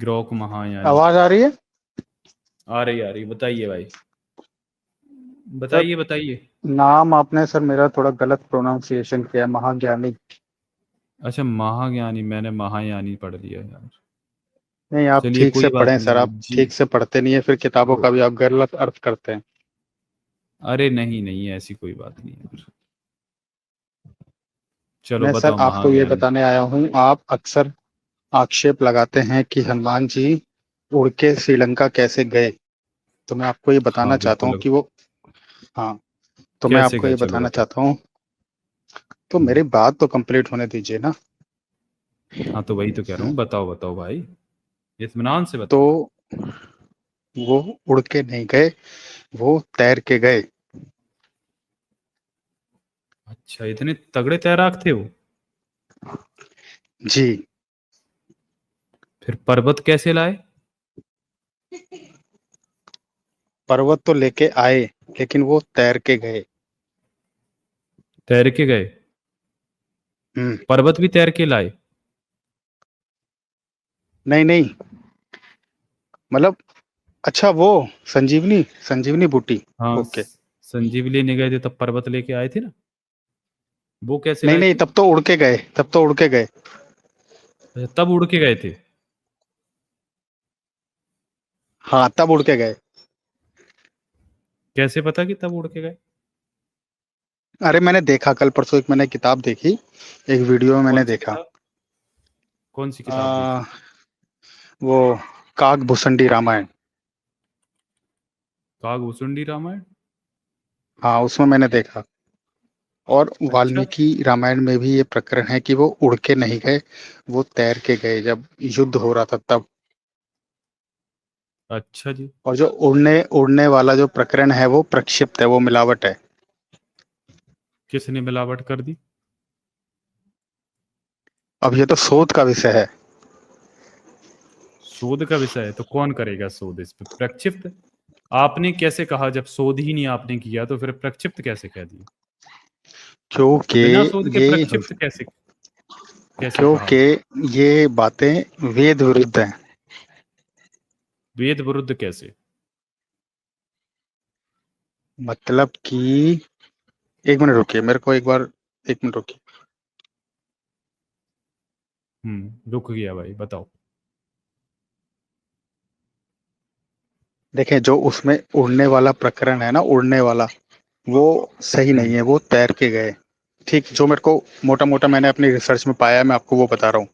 Grok महायानी। आवाज आ रही है? आ रही बताइए भाई, सर, बताइए। नाम आपने सर मेरा थोड़ा गलत प्रोनाउंसिएशन किया है, महाज्ञानी। अच्छा महाज्ञानी, मैंने महायानी पढ़ लिया यार। नहीं, आप चलिए ठीक से कोई बात पढ़ें सर, नहीं आप जी। ठीक से पढ़ते नहीं है, फिर किताबों का भी आप गलत अर्थ करते हैं। अरे नहीं नहीं, ऐसी कोई बात नहीं यार। चलो मैं सर बताओ आपको ये महाज्ञानी। बताने आया हूँ, आप अक्सर आक्षेप लगाते हैं कि हनुमान जी उड़ के श्रीलंका कैसे गए। तो मैं आपको ये बताना हाँ चाहता हूँ बिल्कुल। कि वो, हाँ, तो मैं कैसे आपको गए, ये चलो बताना बताओ। चाहता हूँ, तो हम्म, मेरी बात तो कंप्लीट होने दीजिए ना। हाँ तो वही तो कह रहा हूँ, बताओ बताओ भाई, इत्मीनान से तो बताओ। वो उड़ के नहीं गए, वो तैर के गए। अच्छा, इतने तगड़े तैराक थे वो? जी। फिर पर्वत कैसे लाए? पर्वत तो लेके आए, लेकिन वो तैर के गए। तैर के गए? हम्म। पर्वत भी तैर के लाए? नहीं नहीं, मतलब, अच्छा वो संजीवनी संजीवनी बूटी। हाँ ओके। संजीव लेने गए थे तब पर्वत लेके आए थे ना, वो कैसे नहीं लाए नहीं, थे? तब तो उड़ के गए, तब तो उड़ के गए। अच्छा, तब उड़ के गए थे? हाँ, तब उड़ के गए। कैसे पता कि तब उड़ के गए? अरे मैंने देखा, कल परसों एक मैंने किताब देखी, एक वीडियो में मैंने कौन सी देखा। किताब? कौन सी किताब आ, देखी? वो काग भुसंडी रामायण। काग भुसुंडी रामायण? हाँ, उसमें मैंने देखा। और अच्छा। वाल्मीकि रामायण में भी ये प्रकरण है कि वो उड़ के नहीं गए, वो तैर के गए जब युद्ध हो रहा था तब। अच्छा जी। और जो उड़ने उड़ने वाला जो प्रकरण है वो प्रक्षिप्त है, वो मिलावट है। किसने मिलावट कर दी? अब ये तो शोध का विषय है। शोध का विषय है तो कौन करेगा शोध इस पे? प्रक्षिप्त? आपने कैसे कहा? जब शोध ही नहीं आपने किया तो फिर प्रक्षिप्त कैसे कह दिया? क्योंकि बिना शोध के ये प्रक्षिप्त कैसे कैसे कहा? क्योंकि ये बातें वेद विरुद्ध हैं। वेद विरुद्ध कैसे? मतलब कि, एक मिनट रुकिए, मेरे को एक बार, एक मिनट रुकिए। रुक गया भाई, बताओ। देखें, जो उसमें उड़ने वाला प्रकरण है ना, उड़ने वाला, वो सही नहीं हम्म। है, वो तैर के गए। ठीक, जो मेरे को मोटा मोटा मैंने अपनी रिसर्च में पाया, मैं आपको वो बता रहा हूँ।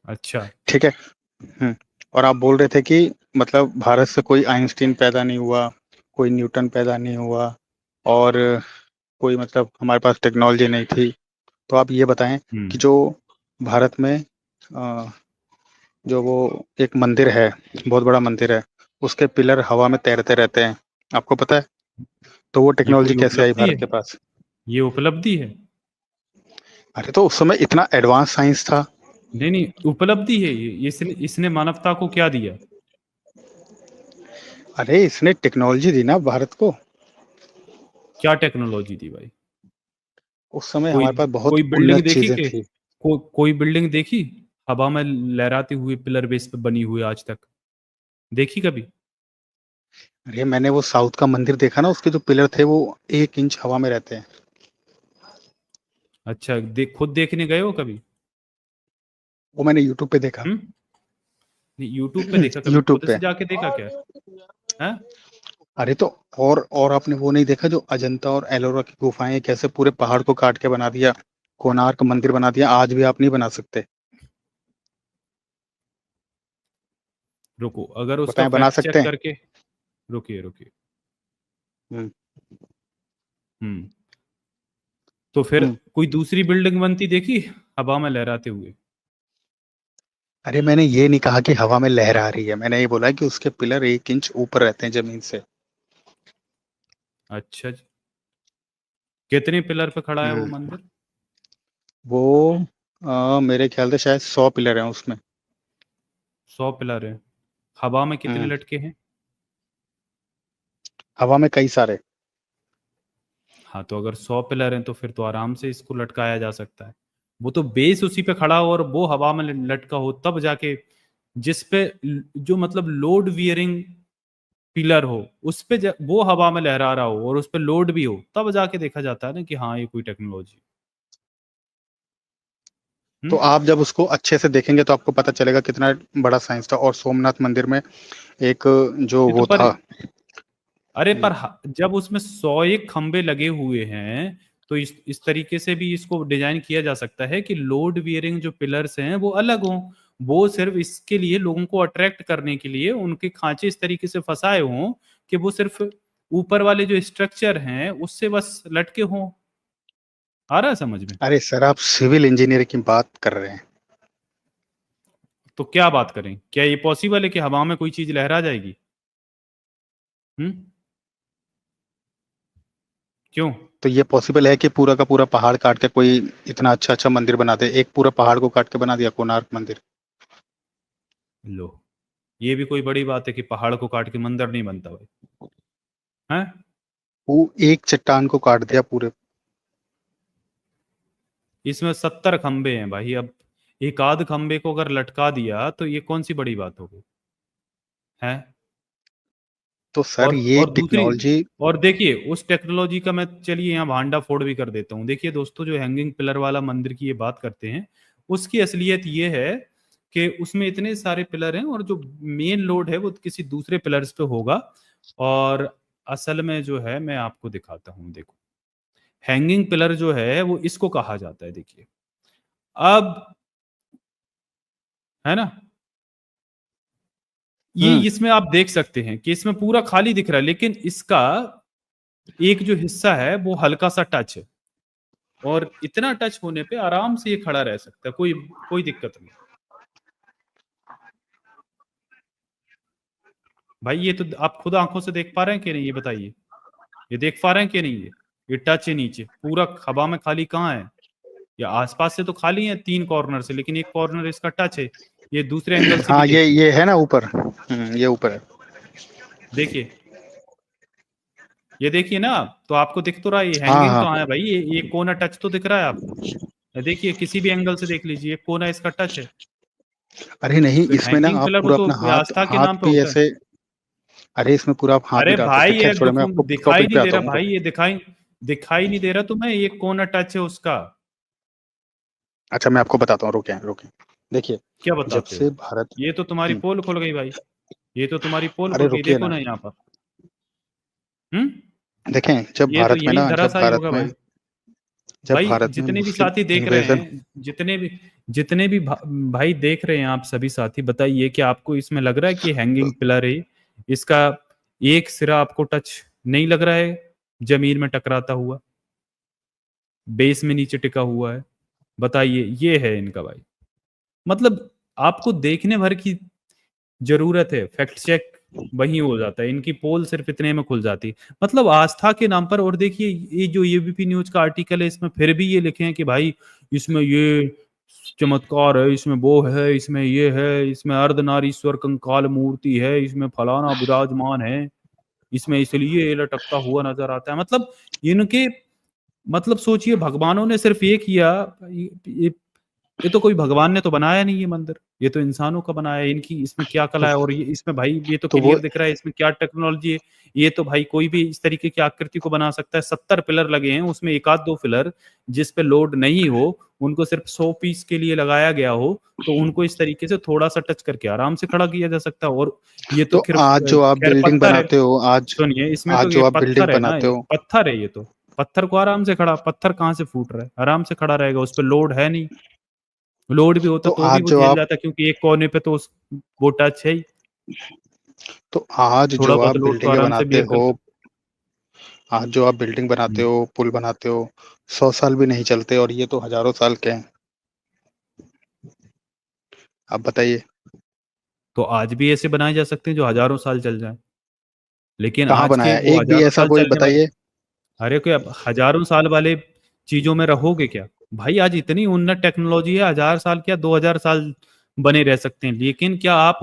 अच्छा। ठीक है। और आप बोल रहे थे कि मतलब भारत से कोई आइंस्टीन पैदा नहीं हुआ, कोई न्यूटन पैदा नहीं हुआ, और कोई मतलब हमारे पास टेक्नोलॉजी नहीं थी। तो आप ये बताएं हम्म। कि जो भारत में जो वो एक मंदिर है, बहुत बड़ा मंदिर है, उसके पिलर हवा में तैरते रहते हैं, आपको पता है? तो वो ये टेक्नोलॉजी कोई कैसे आई उपलब्धि भारत है? के पास? ये उपलब्धि है? अरे तो उस समय इतना एडवांस साइंस था। नहीं नहीं, उपलब्धि है ये। इसने इसने मानवता को क्या दिया? अरे इसने टेक्नोलॉजी दी ना भारत को। क्या टेक्नोलॉजी दी भाई? उस समय कोई हमारे पास बहुत कोई बिल्डिंग उन्नत देखी चीजें के? थी। कोई बिल्डिंग देखी हवा में लहराते हुए, पिलर बेस पे बनी हुई आज तक? देखी कभी? अरे मैंने वो साउथ का मंदिर देखा ना, उसके जो पिलर थे वो 1 इंच हवा में रहते हैं। अच्छा, खुद देखने गए हो कभी? वो मैंने यूट्यूब पे देखा। हम्म। नहीं, यूट्यूब पे देखा, कभी यूट्यूब खुद पे। से जाके देखा क्या? है? अरे तो, और आपने वो नहीं देखा जो अजंता और एलोरा की गुफाएं कैसे पूरे पहाड़ को काट के बना दिया, कोणार्क मंदिर बना दिया, आज भी आप नहीं बना सकते। रुको, अगर उसका बताएं, बना फैक्ट सकते चेक हैं? करके। रुकिए रुकिए। हम्म। हम्म। तो फिर हम्म। कोई दूसरी बिल्डिंग बनती देखी हवा में लहराते हुए? अरे मैंने ये नहीं कहा कि हवा में लहर आ रही है, मैंने ये बोला कि उसके पिलर 1 इंच ऊपर रहते हैं जमीन से। अच्छा जी। कितने पिलर पे खड़ा है वो हम्म। मंदिर? वो मेरे ख्याल से शायद 100 पिलर हैं उसमें। 100 पिलर है? हवा में कितने हम्म। लटके हैं? हवा में कई सारे। हाँ तो अगर 100 पिलर हैं तो फिर तो आराम से इसको लटकाया जा सकता है। वो तो बेस उसी पे खड़ा हो और वो हवा में लटका हो, तब जाके जिस पे जो मतलब लोड वियरिंग पिलर हो, उस पे वो हवा में लहरा रहा हो और उस पे लोड भी हो, तब जाके देखा जाता है ना कि हाँ ये कोई टेक्नोलॉजी। तो हम्म। आप जब उसको अच्छे से देखेंगे तो आपको पता चलेगा कितना बड़ा साइंस था। और सोमनाथ मंदिर में एक जो ये तो वो पर, था। अरे जी। पर जब उसमें 101 खंबे लगे हुए हैं, तो इस तरीके से भी इसको डिजाइन किया जा सकता है कि लोड बियरिंग जो पिलर्स हैं वो अलग हों। वो सिर्फ इसके लिए, लोगों को अट्रैक्ट करने के लिए उनके खांचे इस तरीके से फंसाए हों कि वो सिर्फ ऊपर वाले जो स्ट्रक्चर हैं उससे बस लटके हों। आ रहा है समझ में? अरे सर, आप सिविल इंजीनियर की बात कर रहे हैं। तो क्या बात करें, क्या ये पॉसिबल है कि हवा में कोई चीज लहरा जाएगी? हम्म। क्यों? तो ये पॉसिबल है कि पूरा का पूरा पहाड़ काट के कोई इतना अच्छा अच्छा मंदिर बना दे? एक पूरा पहाड़ को काट के बना दिया कोणार्क मंदिर। लो, ये भी कोई बड़ी बात है कि पहाड़ को काट के मंदिर नहीं बनता भाई? हैं? वो एक चट्टान को काट दिया पूरे। इसमें 70 खंबे हैं भाई। अब एक आध खंबे को अगर लटका दिया तो ये कौन सी बड़ी बात हो गई है? तो सर ये और दूसरी, टेक्नोलॉजी। और देखिए उस टेक्नोलॉजी का मैं, चलिए यहाँ भांडा फोड़ भी कर देता हूँ। देखिए दोस्तों, जो हैंगिंग पिलर वाला मंदिर की ये बात करते हैं, उसकी असलियत ये है कि उसमें इतने सारे पिलर हैं और जो मेन लोड है वो किसी दूसरे पिलर्स पे होगा। और असल में जो है, मैं आपको दिखाता हूँ, देखो हैंगिंग पिलर जो है वो इसको कहा जाता है। देखिए अब, है ना, ये हम्म। इसमें आप देख सकते हैं कि इसमें पूरा खाली दिख रहा है, लेकिन इसका एक जो हिस्सा है वो हल्का सा टच है। और इतना टच होने पे आराम से ये खड़ा रह सकता है, कोई कोई दिक्कत नहीं। भाई ये तो आप खुद आंखों से देख पा रहे हैं कि नहीं, ये बताइए। ये देख पा रहे हैं कि नहीं? ये टच है नीचे, पूरा हवा में खाली कहाँ है? या आसपास से तो खाली है 3 कॉर्नर से, लेकिन एक कॉर्नर इसका टच है। ये दूसरे एंगल से भी हाँ, देखिए। ये है ना ऊपर। ये ऊपर है। देखिए, ये देखिए ना, तो आपको दिख तो रहा है ये हाँ हैंगिंग हाँ। कहाँ है भाई? ये कोना टच तो दिख रहा है आपको? देखिए किसी भी एंगल से देख लीजिए, एक कोना इसका टच है। अरे नहीं, तो इसमें ना हैंगिंग आप पिलर वो पूरा तो अपना हाथ आस्था के नाम हाथ पे भी होता है। ऐसे। अरे इसमें पूरा आप हाथ भी अरे डाल सकते भाई हैं। खैर ये छोड़े, मैं आपको दिखाई टॉपिक नहीं पे दे आता रहा हूँ। भाई, ये दिखाई दिखाई नहीं दे रहा तुम्हें? ये कोना टच है उसका। अच्छा, मैं आपको बताता हूँ, रुके रुके। देखिए, क्या जब बताते हो? से भारत। ये तो तुम्हारी हम्म, पोल खुल गई भाई। ये तो तुम्हारी पोल अरे खुल गई, रुकिए देखो ना। ना यहाँ पर। हम्म। देखें, जब ये तो भारत में यही ना, धराशायी होगा भाई। जब भाई भारत में जितने भी मुस्लिम साथी देख रहे इन्वेजन। हैं, जितने भी भाई देख रहे हैं, आप सभी साथी बताइए कि आपको इसमें लग रहा है कि हैंगिंग पिलर है, इसका एक सिरा आपको टच नहीं लग रहा है जमीन में टकराता हुआ, बेस में नीचे टिका हुआ है? बताइए, ये है इनका भाई। मतलब आपको देखने भर की जरूरत है, फैक्ट चेक वहीं हो जाता है, इनकी पोल सिर्फ इतने में खुल जाती। मतलब आस्था के नाम पर। और देखिए ये जो एबीपी न्यूज का आर्टिकल है, इसमें फिर भी ये लिखे हैं कि भाई इसमें ये चमत्कार है, इसमें वो है, इसमें ये है, इसमें अर्धनारीश्वर कंकाल मूर्ति है, इसमें फलाना विराजमान है, इसमें इसलिए ये लटकता हुआ नजर आता है। मतलब इनके, मतलब सोचिए, भगवानों ने सिर्फ ये किया, ये तो कोई भगवान ने तो बनाया नहीं ये मंदिर, ये तो इंसानों का बनाया है। इनकी इसमें क्या कला तो है? और ये इसमें भाई ये तो तो वो क्लियर दिख रहा है इसमें क्या टेक्नोलॉजी है। ये तो भाई कोई भी इस तरीके की आकृति को बना सकता है। 70 पिलर लगे हैं, उसमें एक आध दो पिलर जिस पे लोड नहीं हो, उनको सिर्फ 100 पीस के लिए लगाया गया हो, तो उनको इस तरीके से थोड़ा सा टच करके आराम से खड़ा किया जा सकता है। और ये तो तो आज जो आप खैर बिल्डिंग पत्थर है। बनाते हो, आज सुनिए, इसमें आज तो ये जो आप बिल्डिंग पत्थर है ना, बनाते ये हो। पत्थर है, ये तो पत्थर को आराम से खड़ा, पत्थर कहाँ से फूट रहा है? आराम से खड़ा रहेगा, उस पर लोड है नहीं। लोड भी होता तो तो भी आज वो जो झेल आप जाता, क्योंकि एक कोने पे तो वो टच है ही। तो आज थोड़ा जो आप बहुत लोड तो बिल्डिंगें आराम से बनाते बियर कर हो, सकते। आज जो आप बिल्डिंग बनाते हम्म। हो, पुल बनाते हो, 100 साल भी नहीं चलते, और ये तो हजारों साल के हैं। आप बताइए। तो आज भी ऐसे बनाए जा सकते हैं जो हजारों साल चल जाए, लेकिन कहाँ आज के बनाया वो एक भी हजारों ऐसा साल कोई चलने वाले, बताइए। अरे कोई अब हजारों साल वाले चीजों में रहोगे क्या? भाई आज इतनी उन्नत टेक्नोलॉजी है, 1000 साल क्या 2000 साल बने रह सकते हैं। लेकिन क्या आप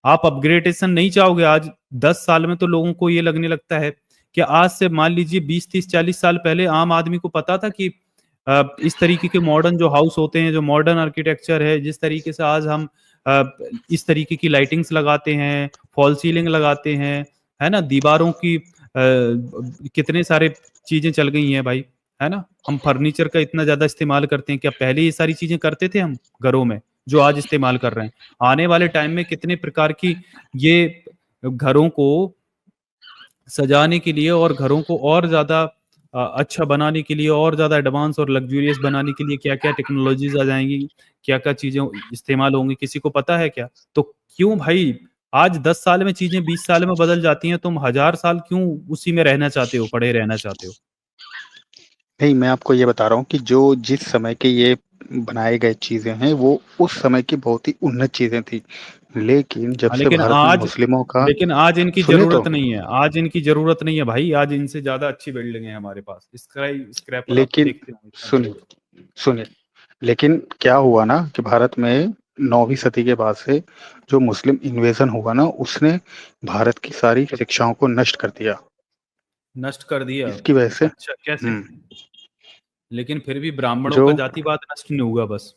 अपग्रेडेशन नहीं चाहोगे? आज 10 साल में तो लोगों को ये लगने लगता है कि आज से मान लीजिए 20 30 40 साल पहले आम आदमी को पता था कि इस तरीके के मॉडर्न जो हाउस होते हैं, जो मॉडर्न आर्किटेक्चर है, जिस तरीके से आज हम अ, इस तरीके की लाइटिंग्स लगाते हैं, फॉल सीलिंग लगाते हैं, है ना, दीवारों की कितने सारे चीजें चल गई हैं भाई, है ना। हम फर्नीचर का इतना ज्यादा इस्तेमाल करते हैं, क्या पहले ये सारी चीजें करते थे हम घरों में, जो आज इस्तेमाल कर रहे हैं? आने वाले टाइम में कितने प्रकार की ये घरों को सजाने के लिए और घरों को और ज़्यादा अच्छा बनाने के लिए, और ज़्यादा एडवांस और लग्ज़ूरियस बनाने के लिए क्या-क्या टेक्नोलॉज़ीज़ आ जाएँगी, क्या-क्या चीज़ें इस्तेमाल होंगी, किसी को पता है क्या? तो क्यों भाई, आज 10 साल में चीज़ें 20 साल में बदल जाती हैं, तुम हज़ार साल क्यों उसी में रहना चाहते हो, पड़े रहना चाहते हो? नहीं, मैं आपको ये बता रहा हूँ कि जो जिस समय के ये बनाए गए चीज़ें हैं, वो उस समय की बहुत ही उन्नत चीज़ें थी। लेकिन जब हाँ, से भारत में मुस्लिमों का आज इनकी सुनिए तो, ज़रूरत नहीं है, आज इनकी ज़रूरत नहीं है भाई, आज इनसे ज़्यादा अच्छी बिल्डिंग है हमारे पास। स्क्रैपर आप तो लेकिन देखते होंगे इतना सुनिए, बड़ा-बड़ा। सुनिए, लेकिन क्या हुआ ना कि भारत में 9वीं सदी के बाद से जो मुस्लिम इन्वेज़न हुआ ना, उसने भारत की सारी शिक्षाओं को नष्ट कर दिया। नष्ट कर दिया। इसकी वजह से अच्छा, कैसे? लेकिन फिर भी ब्राह्मणों जो का जातिवाद नष्ट नहीं हुआ बस।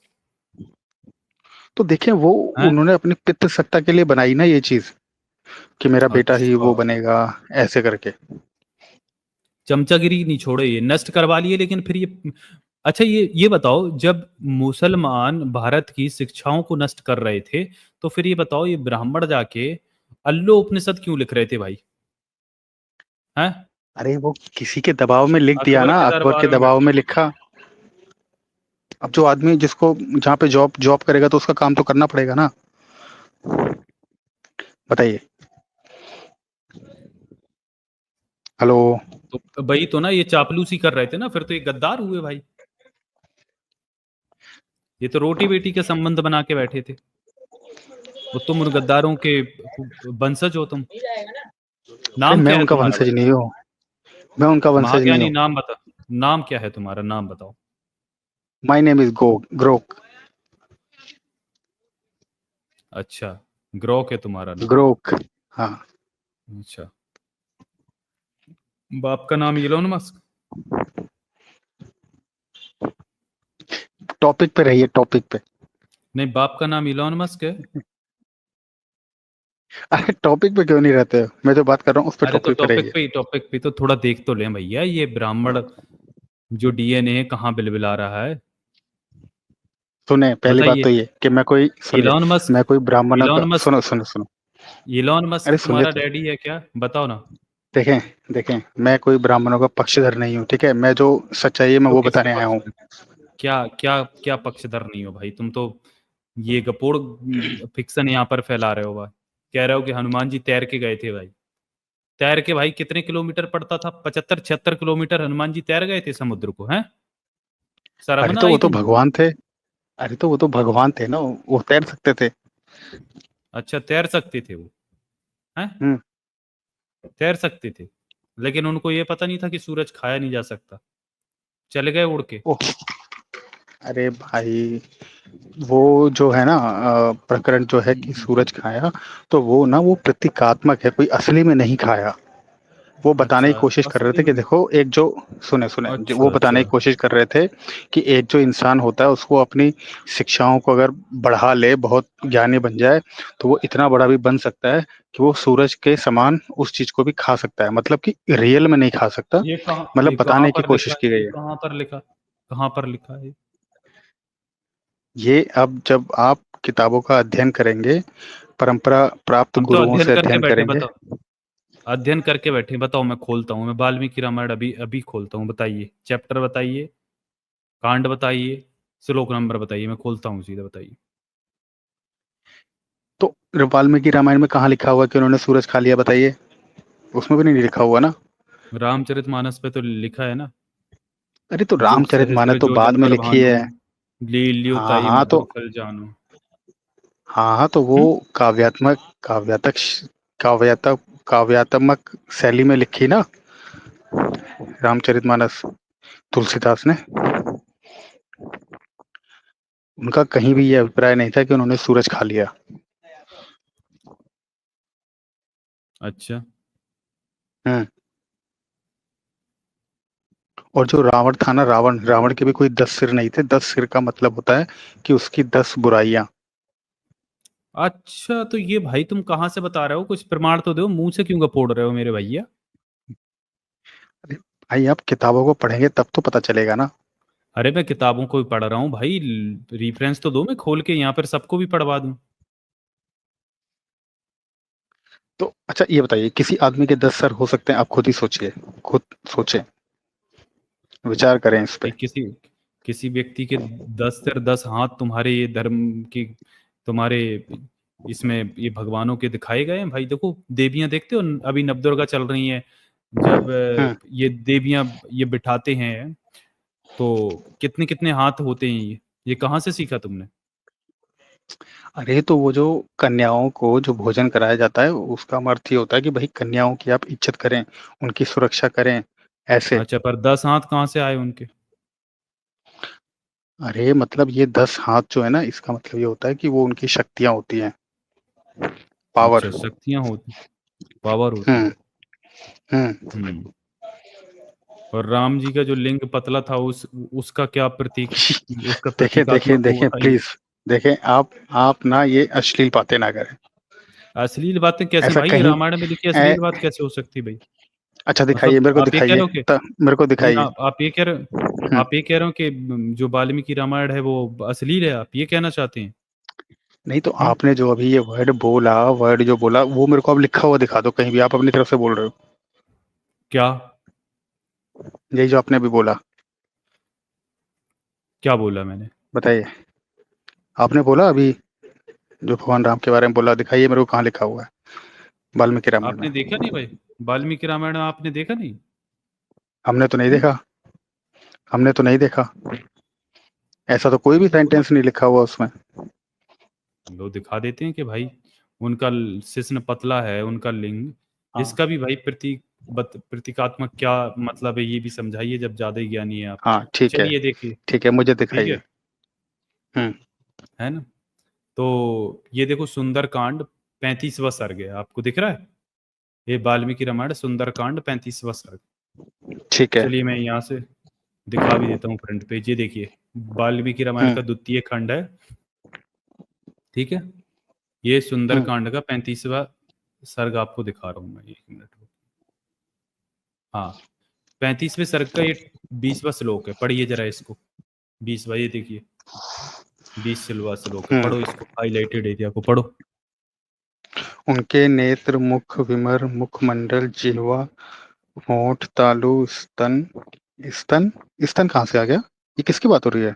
तो देखें वो हैं? उन्होंने अपनी पितृसत्ता के लिए बनाई ना ये चीज़, कि मेरा बेटा ही अच्छा, वो बनेगा, ऐसे करके। चमचागिरी नहीं छोड़े, ये नष्ट करवा लिए, लेकिन फिर ये अच्छा, ये बताओ, जब मुसलमान भारत की शिक्षाओं को नष्ट कर रहे थे, तो फिर ये बताओ, ये ब्राह्मण जाके अल्लो उपनिषद क्यों लिख रहे थे भाई? हैं? अरे वो किसी के दबाव में लिख दिया अकबर ना, के अकबर के दरबार में दबाव बैठे में थे। लिखा। अब जो आदमी जिसको जहाँ पे जॉब जॉब करेगा तो उसका काम तो करना पड़ेगा ना। बताइए। हेलो। तो वही तो ना, ये चापलूसी कर रहे थे ना, फिर तो ये गद्दार हुए भाई। ये तो रोटी बेटी के संबंध बना के बैठे थे। और तुम उन गद्दारों के वंशज हो तुम। अरे नाम मैं क्या है उनका तुम्हारा वंशज भाई? नहीं हूँ, मैं उनका वंशज नहीं महाज्ञानी, हूँ। नाम बता। नाम क्या है तुम्हारा? नाम बताओ। My name is go Grok. अच्छा, ग्रोक है तुम्हारा नाम। ग्रोक। हाँ। अच्छा, बाप का नाम इलोन मस्क? टॉपिक पे रहिए, टॉपिक पे। नहीं, बाप का नाम इलोन मस्क है। अरे टॉपिक पे क्यों नहीं रहते हो? मैं जो बात कर रहा हूँ उस पर अरे तो टॉपिक पे रहिए। टॉपिक पे तो थोड़ा देख तो लें भैया, ये ब्राह्मण जो डीएनए है कहाँ बिलबिला रहा है। सुने, पहली बात तो बताइए। ये कि मैं कोई सुनिए, इलोन मस्क मैं कोई ब्राह्मणों का इलोन मस्क सुनो सुनो सुनो। इलोन मस्क अरे सुनिए तुम्हारा तो, डैडी है क्या? बताओ ना। देखें, देखें, मैं कोई ब्राह्मणों का पक्षधर नहीं हूँ, ठीक है? मैं जो सच्चाई है मैं तो वो किसके बताने आया पक्ष हूँ। में? क्या क्या क्या पक्षधर नहीं हो भाई तुम तो? ये गपोड़ फिक्शन यहाँ पर फैला रहे हो भाई। कह रहे हो कि हनुमान जी तैर के गए थे भाई। तैर के भाई कितने किलोमीटर पड़ता था? 75-76 किलोमीटर हनुमान जी तैर गए थे समुद्र को, हैं? शर्म अरे ना तो वो आई तो तुमको? भगवान थे। अरे तो वो तो भगवान थे ना, वो तैर सकते थे। अच्छा, तैर सकते थे वो, हैं? हम्म। तैर सकते थे, लेकिन उनको ये पता नहीं था कि सूरज खाया नहीं जा सकता। चले गए उड़ के। ओह। अरे भाई, वो जो है ना प्रकरण जो है कि सूरज खाया, तो वो ना वो प्रतीकात्मक है, कोई असली में नहीं खाया। वो बताने की अच्छा, कोशिश कर रहे असली थे में कि नहीं। देखो एक जो, सुने सुने, वो अच्छा, बताने अच्छा। की कोशिश कर रहे थे कि एक जो इंसान होता है उसको अपनी शिक्षाओं को अगर बढ़ा ले, बहुत ज्ञानी बन जाए, तो वो इतना बड़ा भी बन सकता है कि वो सूरज के समान उस चीज को भी खा सकता है, मतलब कि रियल में नहीं खा सकता, मतलब ये कहाँ बताने की पर लिखा कोशिश की है? गई ये है। कहाँ पर लिखा? कहाँ पर लिखा है? ये अब जब आप किताबों का अध्ययन करेंगे, परंपरा प्राप्त हम तो गुरुओं अध्ययन से करके अध्ययन बैठे, करेंगे। बताओ। अध्ययन करके बैठे, बताओ, मैं खोलता हूँ, मैं वाल्मीकि रामायण अभी अभी खोलता हूँ, बताइए, चैप्टर बताइए, कांड बताइए, श्लोक नंबर बताइए, मैं खोलता हूँ सीधा, बताइए। तो वाल्मीकि रामायण में कहाँ लिखा हुआ है कि उन्होंने सूरज खा लिया, बताइए? उसमें भी नहीं लिखा हुआ ना। रामचरितमानस पे तो लिखा है ना। अरे तो जुग रामचरितमानस सहस्त्र तो जो बाद जन में पर लिखी भानु, है। लील्यो हाँ ताई हाँ मधुर तो, फल जानो। हाँ हाँ तो वो हम्म? काव्यात्मक, काव्यातक, काव्यात्मक, काव्यात्मक शैली में लिखी ना रामचरितमानस, तुलसीदास ने। उनका कहीं भी ये अभिप्राय नहीं था कि उन्होंने सूरज खा लिया। अच्छा। हम्म। और जो रावण था ना, रावण, रावण के भी कोई 10 सिर नहीं थे। 10 सिर का मतलब होता है कि उसकी 10 बुराइयां। अच्छा, तो ये भाई तुम कहाँ से बता रहे हो? कुछ प्रमाण तो दो, मुंह से क्यों फोड़ रहे हो मेरे भैया? अरे भाई, आप किताबों को पढ़ेंगे तब तो पता चलेगा ना। अरे मैं किताबों को भी पढ़ रहा हूँ भाई, रिफरेंस तो दो, मैं खोल के यहाँ पर सबको भी पढ़वा दूं। तो अच्छा ये बताइए, किसी आदमी के 10 सर हो सकते हैं? आप खुद ही सोचिए, खुद सोचें, विचार करें इस पे। भाई किसी किसी व्यक्ति के 10 सिर 10 हाथ तुम्हारे ये धर्म की, तुम्हारे इसमें ये भगवानों के दिखाए गए हैं भाई। देखो देवियां देखते हो, अभी नवदुर्गा चल रही हैं, जब हम्म। ये देवियां ये बिठाते हैं तो कितने कितने हाथ होते हैं ये कहाँ से सीखा तुमने? अरे तो वो जो कन्याओं को जो भोजन कराया जाता है, उसका अर्थ ये होता है कि भाई कन्याओं की आप इज्जत करें, उनकी सुरक्षा करें, ऐसे। अच्छा, पर 10 हाथ कहाँ से आए उनके? अरे मतलब ये 10 हाथ जो है ना, इसका मतलब ये होता है कि वो उनकी शक्तियां होती हैं, पावर। अच्छा, शक्तियां होती, पावर होती हम्म। है। हम्म। हम्म। और राम जी का जो लिंग पतला था, उसका क्या प्रतीक, उसका देखें देखें प्रतीकात्मक वो देखें बताइए। प्लीज, देखें आप ना ये अश्लील बातें ना करें। अश्लील बातें कैसे ऐसा भाई? ये कहीं रामायण में लिखी ए, अश्लील बात कैसे हो सकती भाई? अच्छा दिखाइए, मतलब मेरे को आप ये कह रहे दिखाइए, हो कि, मेरे को नहीं, दिखाइए। आप ये कह रहे हो, हम्म। आप ये कह रहे हो कि जो वाल्मीकि रामायण है वो अश्लील है, आप ये कहना चाहते हैं? नहीं तो हम्म। आपने जो अभी ये वर्ड जो बोला, वो मेरे को अब लिखा हुआ दिखा दो कहीं भी, आप अपनी तरफ से बोल रहे हो। क्या? यही जो आपने अभी बोला, क्या बोला मैंने? बताइए। आपने बोला अभी जो भगवान राम के बारे में बोला, दिखाइए मेरे को कहाँ लिखा हुआ है वाल्मीकि रामायण में। आपने देखा नहीं भाई? वाल्मीकि रामायण आपने देखा नहीं? हमने तो नहीं हम्म? देखा, हमने तो नहीं देखा, ऐसा तो कोई भी तो सेंटेंस नहीं लिखा हुआ उसमें। लोग दिखा देते हैं कि भाई उनका शिश्न पतला है, उनका लिंग, हाँ। इसका भी भाई प्रतीकात्मक क्या मतलब है ये भी समझाइए, जब ज्यादा ही ज्ञानी है आप। हाँ ठीक है, चलिए देखिए। ठीक है, मुझे ठीक दिखाइए। है हम्म। है ना? तो ये देखो, सुंदरकांड 35वां सर्ग है, आपको दिख रहा है? ये वाल्मीकि रामायण सुंदरकांड 35वां सर्ग। ठीक है। चलिए मैं यहाँ से दिखा भी देता हूँ फ्रंट पेज, ये देखिए, वाल्मीकि रामायण हम्म। का द्वितीय खंड है। ठीक है, ये हम्म। सुंदरकांड का 35वां सर्ग आपको दिखा रहा हूँ मैं, 1 मिनट। हाँ, 35वें सर्ग का ये 20वां श्लोक है, पढ़िए जरा इसको। 20वां, ये देखिए, 20वां श्लोक है, हम्म। पढ़ो इसको, हाईलाइटेड एरिया को पढ़ो। उनके नेत्र, मुख, विमर, मुखमंडल, जिह्वा, होंठ, तालु, स्तन। स्तन, स्तन कहाँ से आ गया? ये किसकी बात हो रही है?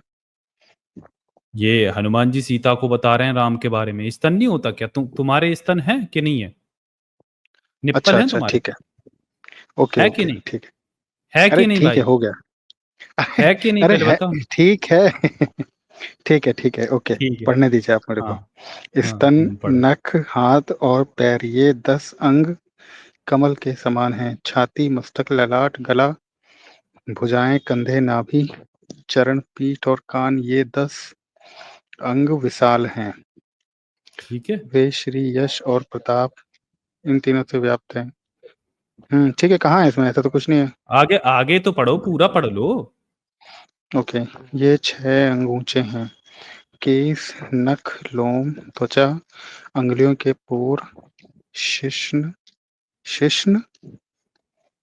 ये हनुमान जी सीता को बता रहे हैं राम के बारे में। स्तन नहीं होता क्या? तुम्हारे स्तन हैं कि नहीं है? निप्पल अच्छा हैं अच्छा, तुम्हारे? ठीक है। ओके है कि ओके, नहीं? ठीक है। है अरे कि नहीं ठीक है, भाई? हो गया। है कि नहीं अरे पहले है, बताओ ना। ठीक है। ठीक है ठीक है, ओके। ठीक है। पढ़ने दीजिए आप मेरे हाँ को। हाँ, स्तन, पढ़ो। नख, हाथ और पैर, ये 10 अंग कमल के समान हैं। छाती, मस्तक, ललाट, गला, भुजाएं, कंधे, नाभि, चरण, पीठ और कान, ये 10 अंग विशाल हैं। ठीक है, वे श्री यश और प्रताप इन तीनों से व्याप्त हैं। ठीक है, कहाँ है इसमें? ऐसा तो कुछ नहीं है। आगे आगे तो पढ़ो, पूरा पढ़ लो। ओके। ये 6 अंग ऊंचे हैं। केस, नख, लोम, त्वचा, अंगुलियों के पोर, शिश्न, शिश्न,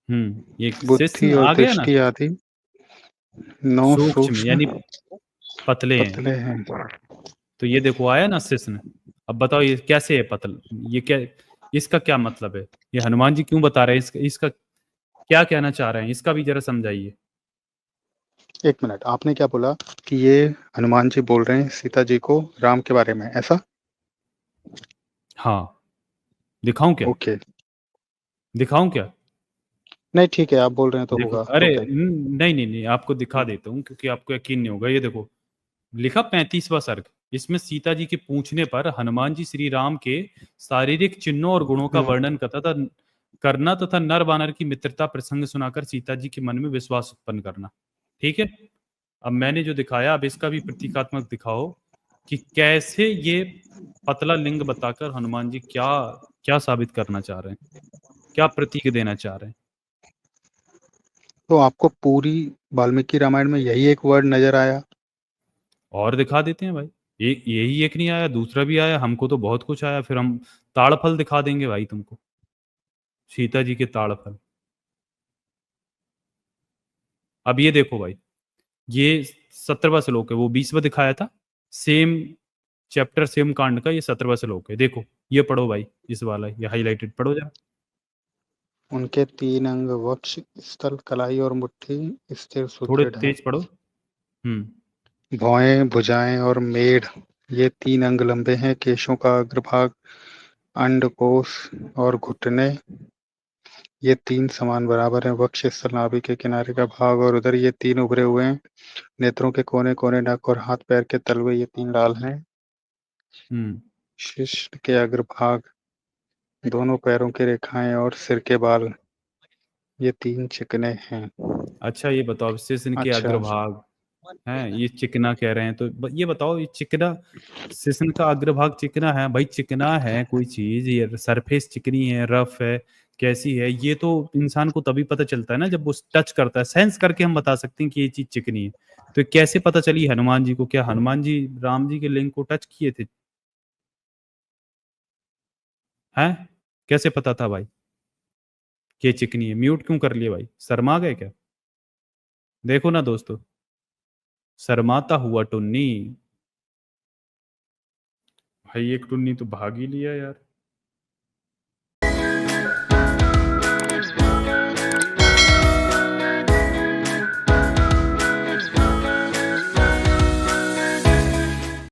ये बुद्धि शिश्न और आ गया ना? दृष्टि आदि 9 सूक्ष्म सूक्ष्म यानी पतले हैं। पतले हैं। तो ये देखो आया ना शिश्न। अब बताओ ये कैसे है पतल, ये क्या, इसका क्या मतलब है? ये हनुमान जी क्यों बता रहे हैं? इसका क्या कहना चाह रहे हैं, इसका भी जरा समझाइए। एक मिनट, आपने क्या बोला कि ये हनुमान जी बोल रहे हैं सीता जी को राम के बारे में, ऐसा? हाँ, दिखाऊं क्या? ओके। दिखाऊं क्या? नहीं ठीक है, आप बोल रहे हैं तो देखो, होगा। अरे ओके। नहीं नहीं नहीं, आपको दिखा देता हूँ क्योंकि आपको यकीन नहीं होगा। ये देखो, लिखा 35वां सर्ग, इसमें सीता जी के पूछने पर हनुमान जी श्री राम के शारीरिक चिन्हों और गुणों का हम्म। वर्णन करना तथा नर वानर की मित्रता प्रसंग सुनाकर सीता जी के मन में विश्वास उत्पन्न करना। ठीक है, अब मैंने जो दिखाया, अब इसका भी प्रतीकात्मक दिखाओ कि कैसे ये पतला लिंग बताकर हनुमान जी क्या क्या साबित करना चाह रहे हैं, क्या प्रतीक देना चाह रहे हैं। तो आपको पूरी वाल्मीकि रामायण में यही एक वर्ड नजर आया? और दिखा देते हैं भाई। यही एक नहीं आया, दूसरा भी आया, हमको तो बहुत कुछ आया। फिर हम ताड़फल दिखा देंगे भाई तुमको, सीता जी के ताड़फल। अब ये देखो भाई, ये 17वां श्लोक है, वो 20वां दिखाया था। सेम चैप्टर सेम कांड का ये 17वां श्लोक है, देखो। ये पढ़ो भाई, इस वाला ये हाईलाइटेड पढ़ो जरा। उनके 3 अंग वक्ष, स्थल, कलाई और मुट्ठी स्थिर थोड़े सुदृढ़ हैं। तेज पढ़ो। भौहें, भुजाएं और मेढ़, ये 3 अंग लंबे हैं। केशों का अग्रभाग, अंडकोश और घुटने, ये 3 समान बराबर हैं। वक्ष, स्थल, नाभि के किनारे का भाग और उदर, ये 3 उभरे हुए हैं। नेत्रों के कोने कोने, नक और हाथ पैर के तलवे, ये 3 डाल हैं। हम्म शीर्ष के अग्रभाग, दोनों पैरों की रेखाएं और सिर के बाल, ये 3 चिकने हैं। अच्छा ये बताओ, शिश्न के अच्छा। अग्रभाग हैं, ये चिकना कह रहे हैं, तो ये बताओ, ये चिकना, शिश्न का अग्रभाग चिकना है भाई? चिकना है कोई चीज, ये सरफेस चिकनी है, रफ है, कैसी है, ये तो इंसान को तभी पता चलता है ना जब वो टच करता है, सेंस करके हम बता सकते हैं कि ये चीज चिकनी है। तो कैसे पता चली हनुमान जी को? क्या हनुमान जी राम जी के लिंग को टच किए थे? हैं? कैसे पता था भाई कि ये चिकनी है? म्यूट क्यों कर लिए भाई, शर्मा गए क्या? देखो ना दोस्तों, शर्माता हुआ टुन्नी। भाई एक टुन्नी तो भाग ही लिया यार।